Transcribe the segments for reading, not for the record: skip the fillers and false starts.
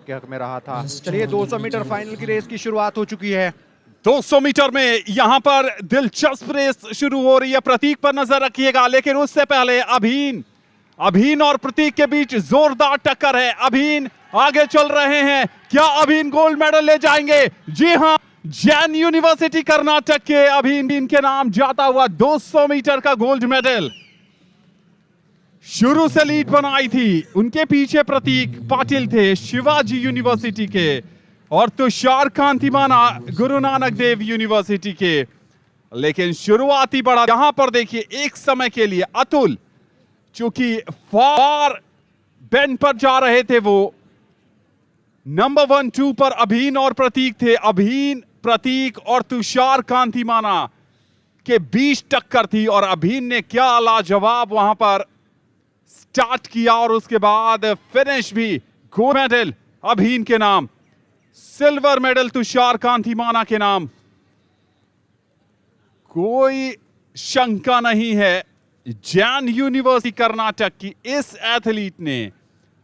के हक में रहा था। चलिए 200 मीटर फाइनल की रेस की शुरुआत हो चुकी है। 200 मीटर में यहां पर दिलचस्प रेस शुरू हो रही है। प्रतीक पर नजर रखिएगा, लेकिन उससे पहले अभीन और प्रतीक के बीच जोरदार टक्कर है। अभीन आगे चल रहे हैं, क्या अभीन गोल्ड मेडल ले जाएंगे? जी हां, जैन यूनिवर्सिटी कर्नाटक के अभीन के नाम जाता हुआ 200 मीटर का गोल्ड मेडल। शुरू से लीड बनाई थी, उनके पीछे प्रतीक पाटिल थे शिवाजी यूनिवर्सिटी के, और तुषार कांतिमाना गुरु नानक देव यूनिवर्सिटी के। लेकिन शुरुआती बड़ा यहां पर देखिए, एक समय के लिए अतुल चूंकि फार बेंड पर जा रहे थे, वो नंबर 1 2 पर अभीन और प्रतीक थे। अभीन, प्रतीक और तुषार कांतिमाना के बीच टक्कर थी, और अभीन ने क्या लाजवाब वहां पर स्टार्ट किया, और उसके बाद फिनिश भी गोल्ड मेडल अभीन के नाम, सिल्वर मेडल तुषार कांतिमाना के नाम। कोई शंका नहीं है, जैन यूनिवर्सिटी कर्नाटक की इस एथलीट ने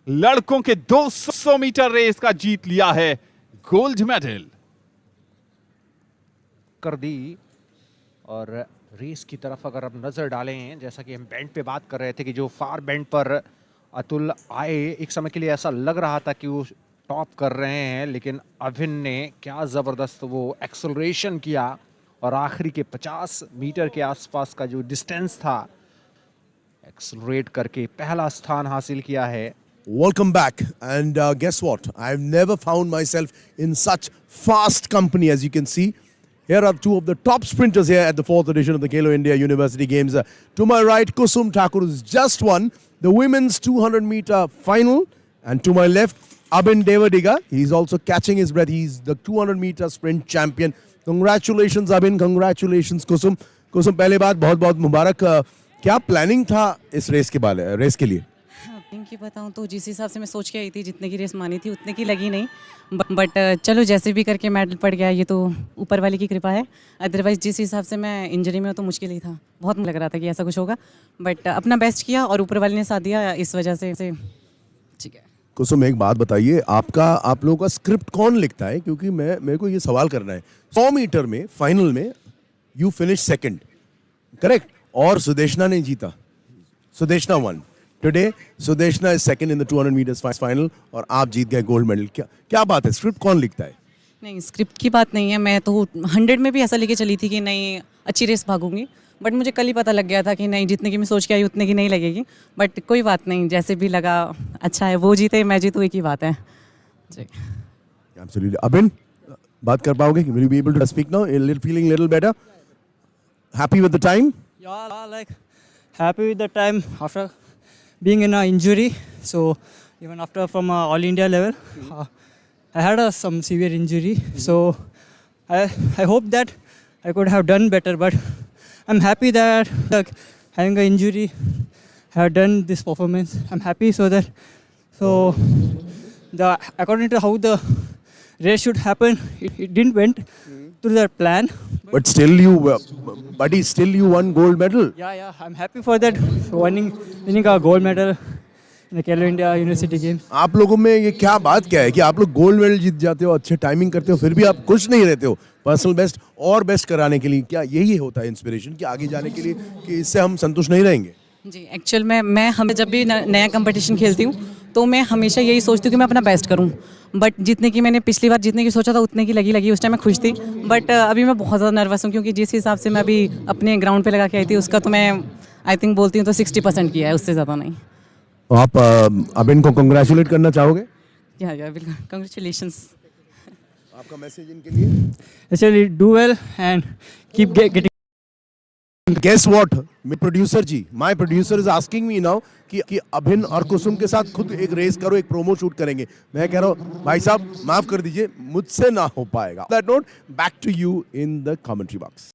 लड़कों के 200 मीटर रेस का जीत लिया है गोल्ड मेडल। कर दी। और रेस की तरफ अगर हम नजर डालें, जैसा कि हम बैंड पे बात कर रहे थे कि जो फार बैंड पर अतुल आए, एक समय के लिए ऐसा लग रहा था कि वो टॉप कर रहे हैं, लेकिन अभिन ने क्या जबरदस्त वो एक्सेलरेशन किया और आखिरी के 50 मीटर के आसपास का जो डिस्टेंस था, एक्सेलरेट करके पहला स्थान हासिल किया है। Welcome back, and guess what? I've never found myself in such fast company. As you can see, here are two of the top sprinters here at the 4th edition of the Khelo India University Games. To my right, Kusum Thakur has just won the women's 200-meter final, and to my left, Abhin Devadiga. He's also catching his breath. He's the 200-meter sprint champion. Congratulations, Abhin. Congratulations, Kusum. Kusum, पहले बात बहुत-बहुत मुबारक। क्या planning था इस race के लिए? कि बताऊं तो जिस हिसाब से मैं सोच के आई थी, जितने की रेस मानी थी उतने की लगी नहीं, बट चलो जैसे भी करके मेडल पड़ गया, ये तो ऊपर वाले की कृपा है। अदरवाइज जिस हिसाब से मैं इंजरी में हूँ तो मुश्किल ही था, बहुत लग रहा था कि ऐसा कुछ होगा, बट अपना बेस्ट किया और ऊपर वाले ने साथ दिया, इस वजह से ठीक है। कुसुम, एक बात बताइए, आप लोगों का स्क्रिप्ट कौन लिखता है? क्योंकि मेरे को ये सवाल करना है। 100 मीटर में फाइनल में यू फिनिश सेकंड, करेक्ट? और सुदेशना ने जीता, Sudeshna won. Today Sudeshna is second in the 200 metres final, और आप जीत गए गोल्ड मेडल। क्या बात है? स्क्रिप्ट कौन लिखता है? नहीं, स्क्रिप्ट की बात नहीं है। मैं तो 100 में भी ऐसा लेके चली थी कि नहीं अच्छी रेस भागूंगी, बट मुझे कल ही पता लग गया था कि नहीं, जितने की मैं सोच के आई उतने की नहीं लगेगी, बट कोई बात नहीं, जैसे भी लगा अच्छा है। वो जीते मैं जीतूँ, एक ही बात है जी। Absolutely. अबिन, बात कर पाओगे? Will you be able to speak now? Feeling a little better? Happy with the time? Yeah, like happy with the time after being in an injury. So even after from all India level, I had some severe injury. So I hope that I could have done better, but I'm happy that having an injury, I have done this performance. I'm happy so according to how the race should happen, it didn't went through the plan. But still you won gold medal. Yeah, I'm happy for that, winning a gold medal in the Khelo India University Games. आप लोगों में ये क्या बात क्या है कि आप लोग गोल्ड मेडल जीत जाते हो, अच्छे टाइमिंग करते हो, फिर भी आप खुश नहीं रहते हो? पर्सनल बेस्ट और बेस्ट कराने के लिए क्या यही होता है इंस्पिरेशन कि आगे जाने के लिए, कि इससे हम संतुष्ट नहीं रहेंगे? जी, एक्चुअल में मैं हमें जब भी नया कंपटीशन खेलती हूँ तो मैं हमेशा यही सोचती हूँ कि मैं अपना बेस्ट करूँ, बट जितने की मैंने पिछली बार जितने की सोचा था उतने की लगी, उस टाइम मैं खुश थी, बट अभी मैं बहुत ज़्यादा नर्वस हूँ, क्योंकि जिस हिसाब से मैं अभी अपने ग्राउंड पे लगा के आई थी उसका तो मैं आई थिंक बोलती हूँ तो 60% किया है, उससे ज़्यादा नहीं। तो आप अबिन को कंग्रेचुलेट करना चाहोगे? या बिल्कुल, कंग्रेचुलेशंस। आपका मैसेज इनके लिए? Actually, do well and keep getting. Guess what? My producer is asking me now कि अभिन और कुसुम के साथ खुद एक रेस करो, एक प्रोमो शूट करेंगे। मैं कह रहा हूँ भाई साहब माफ कर दीजिए, मुझसे ना हो पाएगा। That note, back to you in the commentary box.